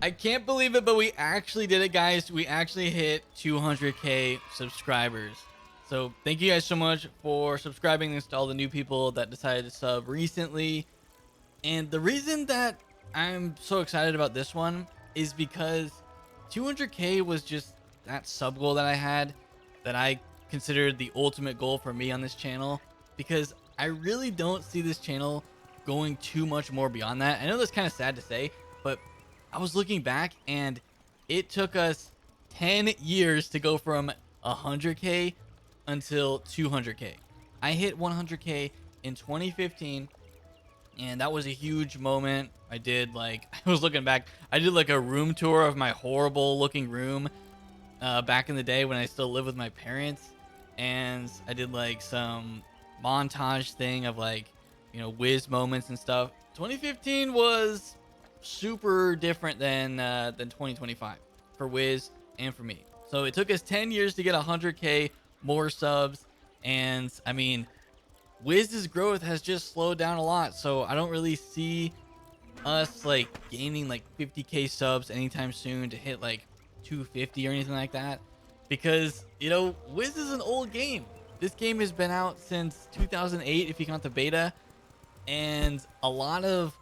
I can't believe it, but we actually did it, guys. We actually hit 200K subscribers. So thank you guys so much for subscribing. Thanks to all the new people that decided to sub recently. And the reason that I'm so excited about this one is because 200K was just that sub goal that I had, that I considered the ultimate goal for me on this channel, because I really don't see this channel going too much more beyond that. I know that's kind of sad to say, but I was looking back and it took us 10 years to go from 100K until 200K. I hit 100K in 2015, and that was a huge moment. I did like, I was looking back, I did like a room tour of my horrible looking room back in the day when I still lived with my parents, and I did like some montage thing of like, you know, Wiz moments and stuff. 2015 was super different than 2025 for Wiz and for me. So it took us 10 years to get 100K more subs, and I mean, Wiz's growth has just slowed down a lot, so I don't really see us like gaining like 50K subs anytime soon to hit like 250 or anything like that, because, you know, Wiz is an old game. This game has been out since 2008 if you count the beta, and a lot of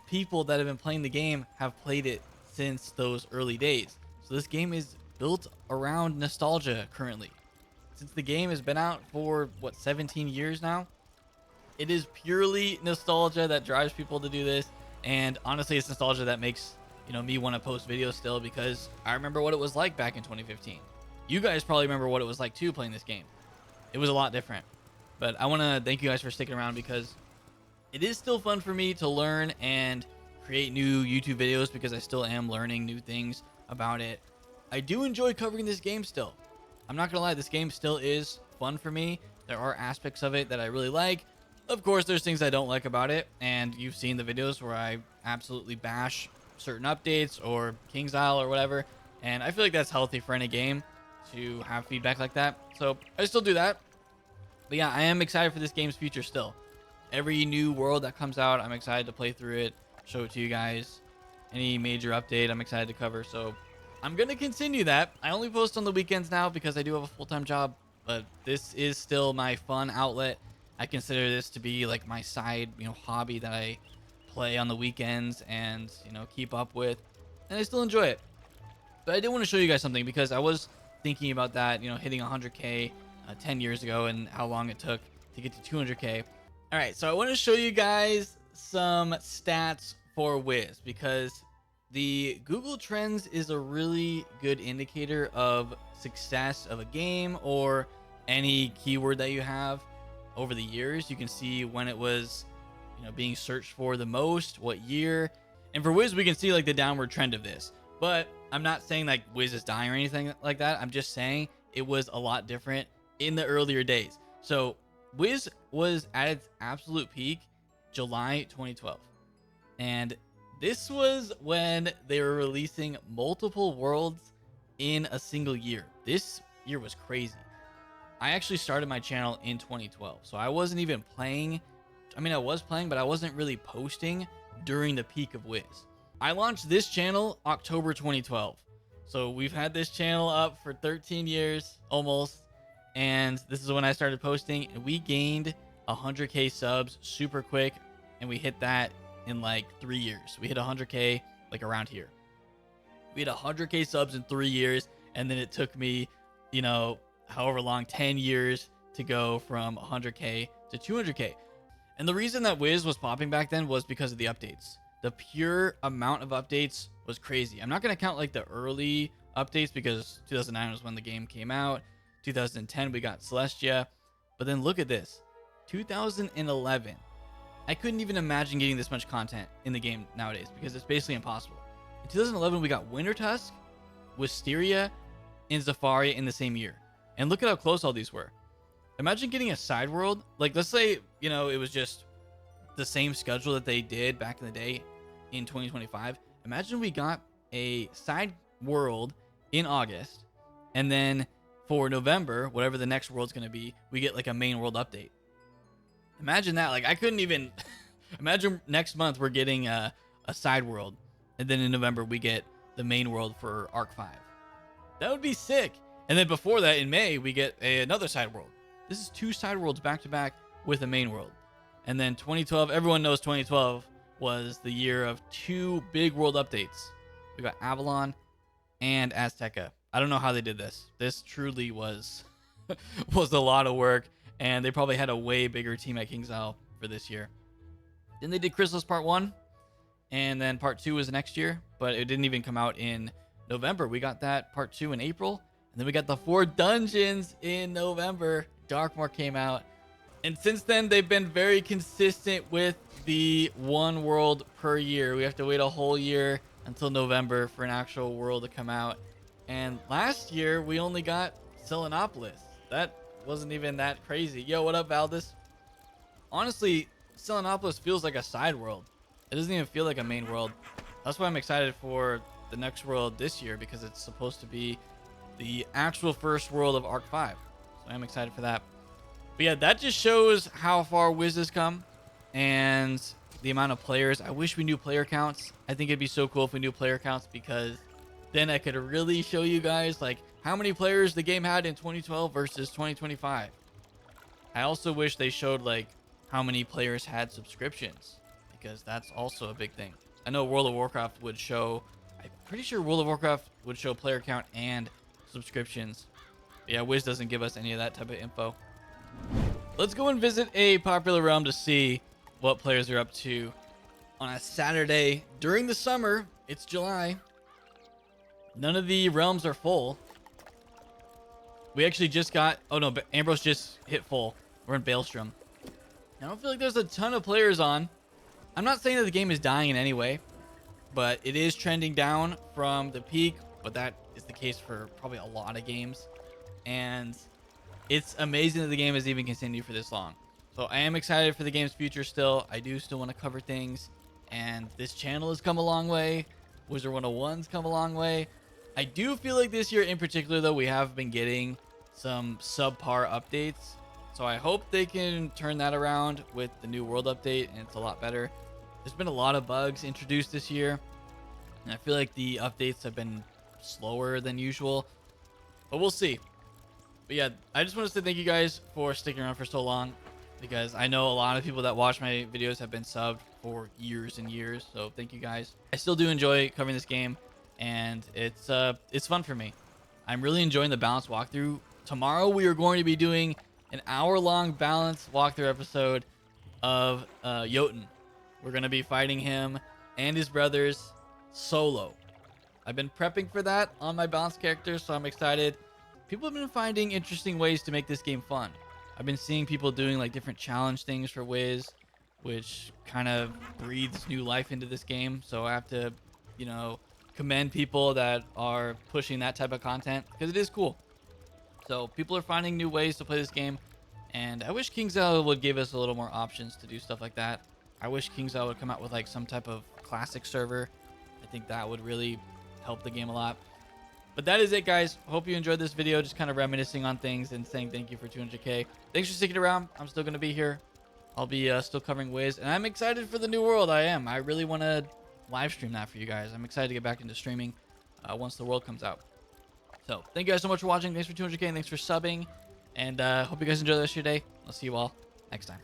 people that have been playing the game have played it since those early days. So this game is built around nostalgia currently. Since the game has been out for what, 17 years now, it is purely nostalgia that drives people to do this. And honestly, it's nostalgia that makes, you know, me want to post videos still, because I remember what it was like back in 2015. You guys probably remember what it was like too, playing this game. It was a lot different. But I want to thank you guys for sticking around, because it is still fun for me to learn and create new YouTube videos, because I still am learning new things about it. I do enjoy covering this game still. I'm not gonna lie, this game still is fun for me. There are aspects of it that I really like. Of course, there's things I don't like about it, and you've seen the videos where I absolutely bash certain updates or King's Isle or whatever, and I feel like that's healthy for any game to have feedback like that. So I still do that. But yeah, I am excited for this game's future still. Every new world that comes out, I'm excited to play through it, show it to you guys. Any major update, I'm excited to cover. So I'm going to continue that. I only post on the weekends now because I do have a full-time job, but this is still my fun outlet. I consider this to be like my side, you know, hobby that I play on the weekends and, you know, keep up with, and I still enjoy it. But I did want to show you guys something, because I was thinking about that, you know, hitting 100K 10 years ago and how long it took to get to 200K. All right, so I want to show you guys some stats for Wiz, because the Google Trends is a really good indicator of success of a game or any keyword that you have over the years. You can see when it was, you know, being searched for the most, what year. And for Wiz, we can see like the downward trend of this. But I'm not saying like Wiz is dying or anything like that. I'm just saying it was a lot different in the earlier days. So Wiz was at its absolute peak July 2012. And this was when they were releasing multiple worlds in a single year. This year was crazy. I actually started my channel in 2012, so I wasn't even playing. I mean, I was playing, but I wasn't really posting during the peak of Wiz. I launched this channel October 2012. So we've had this channel up for 13 years almost. And this is when I started posting, and we gained 100K subs super quick. And we hit that in like 3 years. We hit 100K like around here. We hit 100K subs in 3 years. And then it took me, you know, however long, 10 years to go from 100K to 200K. And the reason that Wiz was popping back then was because of the updates. The pure amount of updates was crazy. I'm not going to count like the early updates, because 2009 was when the game came out. 2010 we got Celestia. But then look at this. 2011. I couldn't even imagine getting this much content in the game nowadays, because it's basically impossible. In 2011 we got Winter Tusk, Wisteria, and Safari in the same year. And look at how close all these were. Imagine getting a side world. Like, let's say, you know, it was just the same schedule that they did back in the day in 2025. Imagine we got a side world in August, and then for November, whatever the next world's going to be, we get like a main world update. Imagine that. Like, I couldn't even imagine next month we're getting a side world, and then in November we get the main world for Arc 5. That would be sick. And then before that, in May, we get another side world. This is 2 side worlds back to back with a main world. And then 2012, everyone knows 2012 was the year of 2 big world updates. We got Avalon and Azteca. I don't know how they did this. This truly was was a lot of work, and they probably had a way bigger team at KingsIsle for this year. Then they did Chrysalis Part 1, and then Part 2 was next year, but it didn't even come out in November. We got that Part 2 in April, and then we got the 4 dungeons in November. Darkmoor came out, and since then they've been very consistent with the 1 world per year. We have to wait a whole year until November for an actual world to come out. And last year we only got Selenopolis. That wasn't even that crazy. Yo, what up, Valdez? Honestly, Selenopolis feels like a side world. It doesn't even feel like a main world. That's why I'm excited for the next world this year, because it's supposed to be the actual first world of Arc 5. So I'm excited for that. But yeah, that just shows how far Wiz has come and the amount of players. I wish we knew player counts. I think it'd be so cool if we knew player counts, because then I could really show you guys like how many players the game had in 2012 versus 2025. I also wish they showed like how many players had subscriptions, because that's also a big thing. I know World of Warcraft would show, I'm pretty sure World of Warcraft would show player count and subscriptions. But yeah, Wiz doesn't give us any of that type of info. Let's go and visit a popular realm to see what players are up to on a Saturday during the summer. It's July. None of the realms are full. We actually just got, oh no, but Ambrose just hit full. We're in Baelstrom. I don't feel like there's a ton of players on. I'm not saying that the game is dying in any way, but it is trending down from the peak, but that is the case for probably a lot of games. And it's amazing that the game has even continued for this long. So I am excited for the game's future still. I do still want to cover things, and this channel has come a long way. Wizard101's come a long way. I do feel like this year in particular, though, we have been getting some subpar updates. So I hope they can turn that around with the new world update, and it's a lot better. There's been a lot of bugs introduced this year, and I feel like the updates have been slower than usual, but we'll see. But yeah, I just want to say thank you guys for sticking around for so long, because I know a lot of people that watch my videos have been subbed for years and years. So thank you guys. I still do enjoy covering this game, and it's fun for me. I'm really enjoying the balance walkthrough. Tomorrow we are going to be doing an hour-long balance walkthrough episode of Jotun. We're going to be fighting him and his brothers solo. I've been prepping for that on my balance character, so I'm excited. People have been finding interesting ways to make this game fun. I've been seeing people doing like different challenge things for Wiz, which kind of breathes new life into this game. So I have to, you know, commend people that are pushing that type of content, because it is cool. So people are finding new ways to play this game, and I wish KingsIsle would give us a little more options to do stuff like that. I wish KingsIsle would come out with like some type of classic server. I think that would really help the game a lot. But that is it, guys. Hope you enjoyed this video, just kind of reminiscing on things and saying thank you for 200k. Thanks for sticking around. I'm still going to be here. I'll be still covering Wiz, and I'm excited for the new world. I really want to live stream that for you guys. I'm excited to get back into streaming once the world comes out. So thank you guys so much for watching. Thanks for 200k, and thanks for subbing, and hope you guys enjoy the rest of your day. I'll see you all next time.